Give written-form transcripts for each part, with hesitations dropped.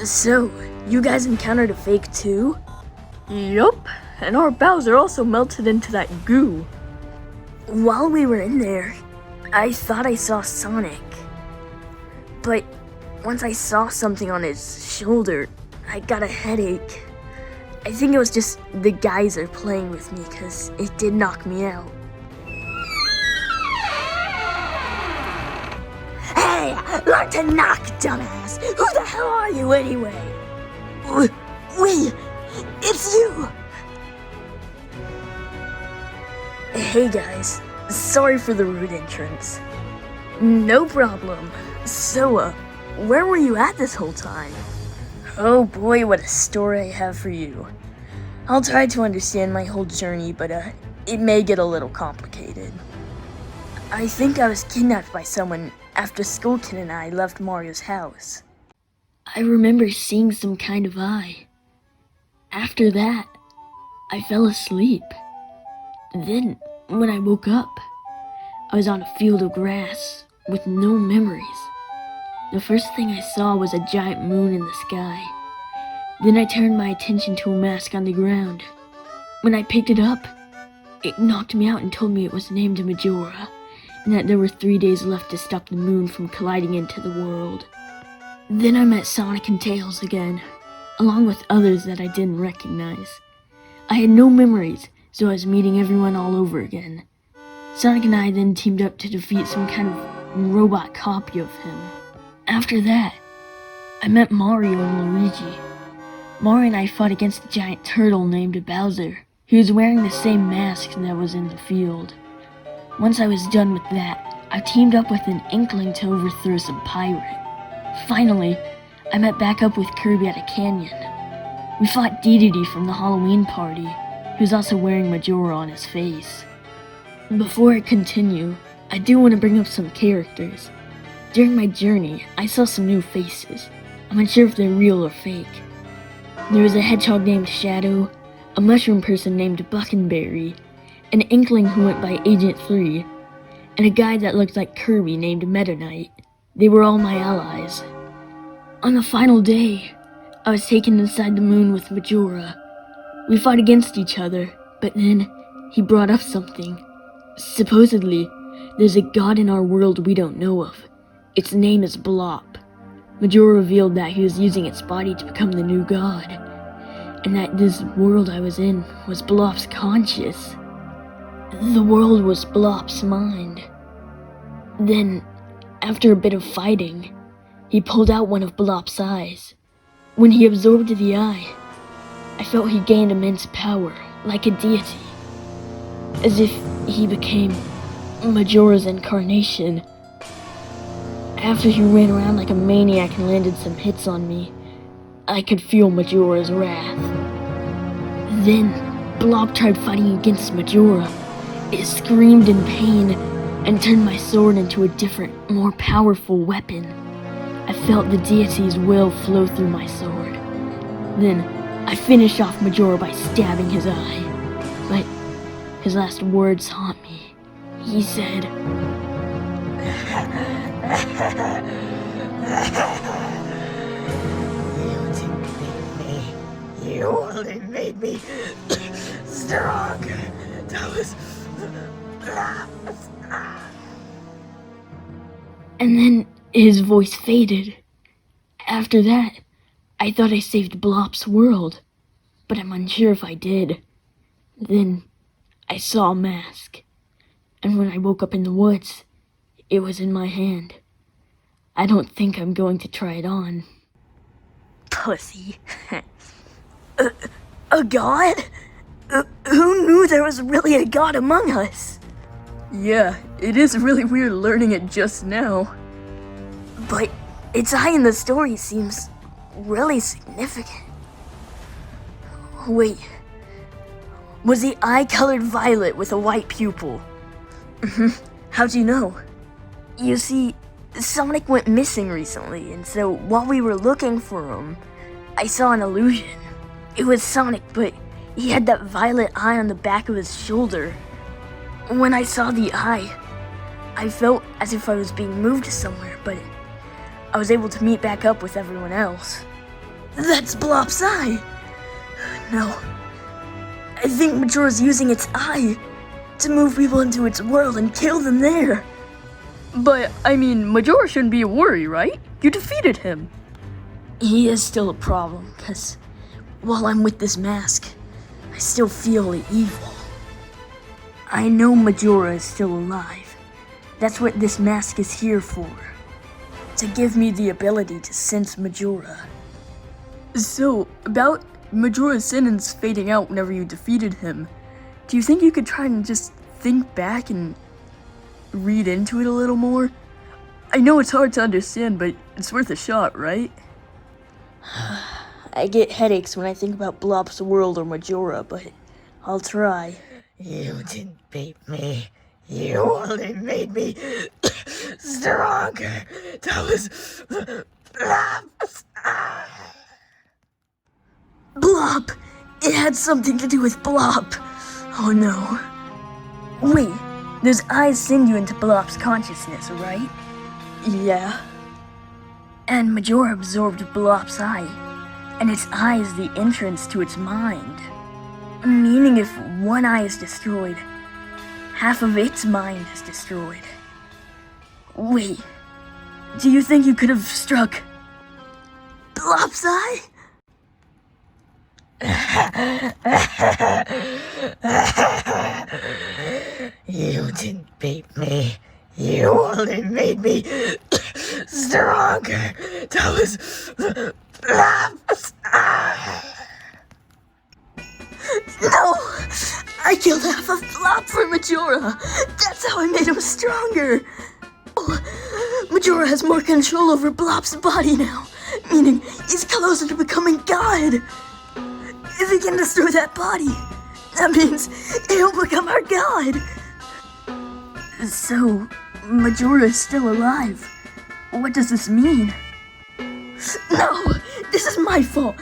So, you guys encountered a fake too? Yup, and our Bowser also melted into that goo. While we were in there, I thought I saw Sonic. But once I saw something on his shoulder, I got a headache. I think it was just the geyser playing with me because it did knock me out. Hey, learn to knock, dumbass! Who the hell are you anyway? It's you! Hey guys, sorry for the rude entrance. No problem. So, where were you at this whole time? Oh boy, what a story I have for you. I'll try to understand my whole journey, but it may get a little complicated. I think I was kidnapped by someone after Skullkin and I left Mario's house. I remember seeing some kind of eye. After that, I fell asleep. Then, when I woke up, I was on a field of grass with no memories. The first thing I saw was a giant moon in the sky. Then I turned my attention to a mask on the ground. When I picked it up, it knocked me out and told me it was named Majora, and that there were 3 days left to stop the moon from colliding into the world. Then I met Sonic and Tails again, along with others that I didn't recognize. I had no memories, so I was meeting everyone all over again. Sonic and I then teamed up to defeat some kind of robot copy of him. After that, I met Mario and Luigi. Mario and I fought against a giant turtle named Bowser, who was wearing the same mask that was in the field. Once I was done with that, I teamed up with an Inkling to overthrow some pirate. Finally, I met back up with Kirby at a canyon. We fought Dedede from the Halloween party, who was also wearing Majora on his face. Before I continue, I do want to bring up some characters. During my journey, I saw some new faces. I'm unsure if they're real or fake. There was a hedgehog named Shadow, a mushroom person named Buckenberry, an Inkling who went by Agent 3, and a guy that looked like Kirby named Meta Knight. They were all my allies. On the final day, I was taken inside the moon with Majora. We fought against each other, but then he brought up something. Supposedly, there's a god in our world we don't know of. Its name is Bl0p. Majora revealed that he was using its body to become the new god, and that this world I was in was Bl0p's conscious. The world was Bl0p's mind. Then, after a bit of fighting, he pulled out one of Bl0p's eyes. When he absorbed the eye, I felt he gained immense power, like a deity. As if he became Majora's incarnation. After he ran around like a maniac and landed some hits on me, I could feel Majora's wrath. Then, Bl0p tried fighting against Majora. It screamed in pain and turned my sword into a different, more powerful weapon. I felt the deity's will flow through my sword. Then, I finished off Majora by stabbing his eye. But his last words haunt me. He said, You only made me strong. That was... And then his voice faded. After that, I thought I saved Bl0p's world, but I'm unsure if I did. Then I saw a mask, and when I woke up in the woods, it was in my hand. I don't think I'm going to try it on. Pussy. A god? Who knew there was really a god among us? Yeah, it is really weird learning it just now. But its eye in the story seems really significant. Wait, was the eye colored violet with a white pupil? How'd you know? You see, Sonic went missing recently, and so while we were looking for him, I saw an illusion. It was Sonic, but he had that violet eye on the back of his shoulder. When I saw the eye, I felt as if I was being moved somewhere, but I was able to meet back up with everyone else. That's Bl0p's eye! No. I think Majora's using its eye to move people into its world and kill them there. But, I mean, Majora shouldn't be a worry, right? You defeated him. He is still a problem, because while I'm with this mask, I still feel the evil. I know Majora is still alive. That's what this mask is here for. To give me the ability to sense Majora. So, about Majora's sentence fading out whenever you defeated him, do you think you could try and just think back and read into it a little more? I know it's hard to understand, but it's worth a shot, right? I get headaches when I think about Bl0p's world or Majora, but I'll try. You didn't beat me. You only made me stronger. That was Bl0p's. Bl0p! It had something to do with Bl0p. Oh no. Wait, those eyes send you into Bl0p's consciousness, right? Yeah. And Majora absorbed Bl0p's eye, and its eye is the entrance to its mind. Meaning if one eye is destroyed, half of its mind is destroyed. Wait, do you think you could have struck Bl0p's eye? You didn't beat me. You only made me stronger. That was Bl0p's. No! I killed half of Bl0p for Majora! That's how I made him stronger! Oh, Majora has more control over Bl0p's body now, meaning he's closer to becoming God! If he can destroy that body, that means he'll become our God! So, Majora is still alive. What does this mean? No! This is my fault!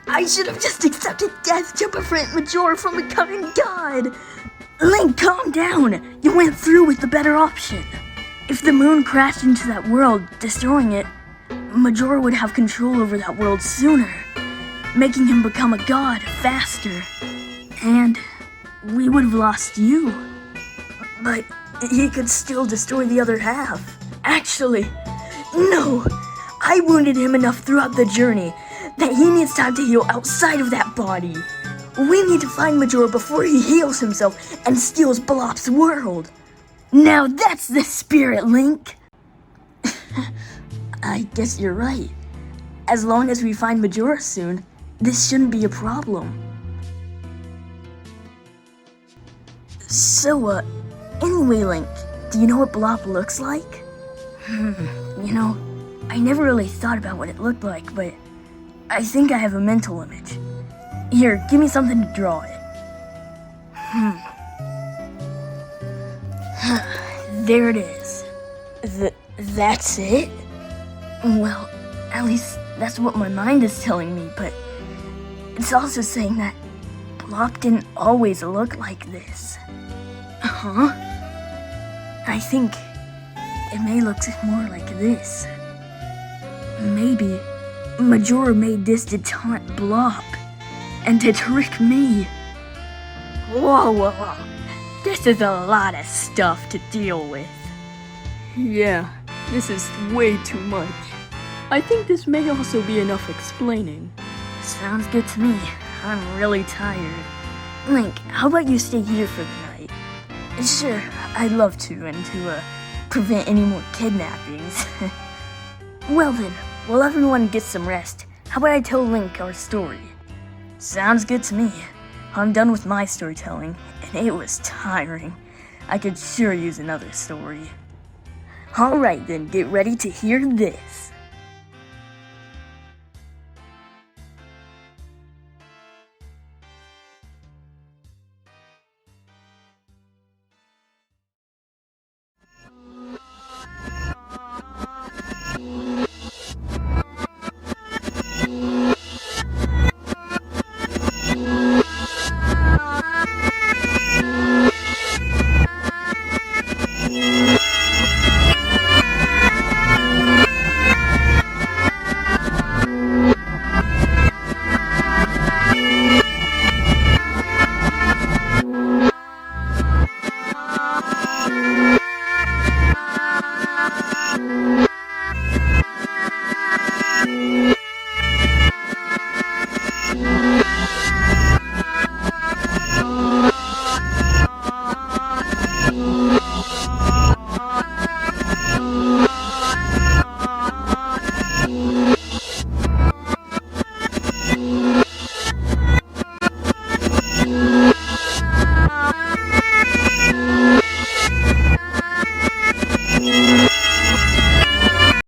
I should have just accepted death to prevent Majora from becoming God! Link, calm down! You went through with the better option. If the moon crashed into that world, destroying it, Majora would have control over that world sooner, making him become a god faster. And we would have lost you. But he could still destroy the other half. Actually, no! I wounded him enough throughout the journey that he needs time to heal outside of that body. We need to find Majora before he heals himself and steals Bl0p's world. Now that's the spirit, Link! I guess you're right. As long as we find Majora soon, this shouldn't be a problem. So, anyway, Link, do you know what Bl0p looks like? You know, I never really thought about what it looked like, but I think I have a mental image. Here, give me something to draw it. There it is. That's it? Well, at least that's what my mind is telling me, but it's also saying that Bl0p didn't always look like this. Huh? I think it may look more like this. Maybe Majora made this to taunt Bl0p and to trick me. Whoa. This is a lot of stuff to deal with. Yeah, this is way too much. I think this may also be enough explaining. Sounds good to me. I'm really tired. Link, how about you stay here for the night? Sure, I'd love to, and to prevent any more kidnappings. Well then, while everyone gets some rest, how about I tell Link our story? Sounds good to me. I'm done with my storytelling, and it was tiring. I could sure use another story. Alright then, get ready to hear this.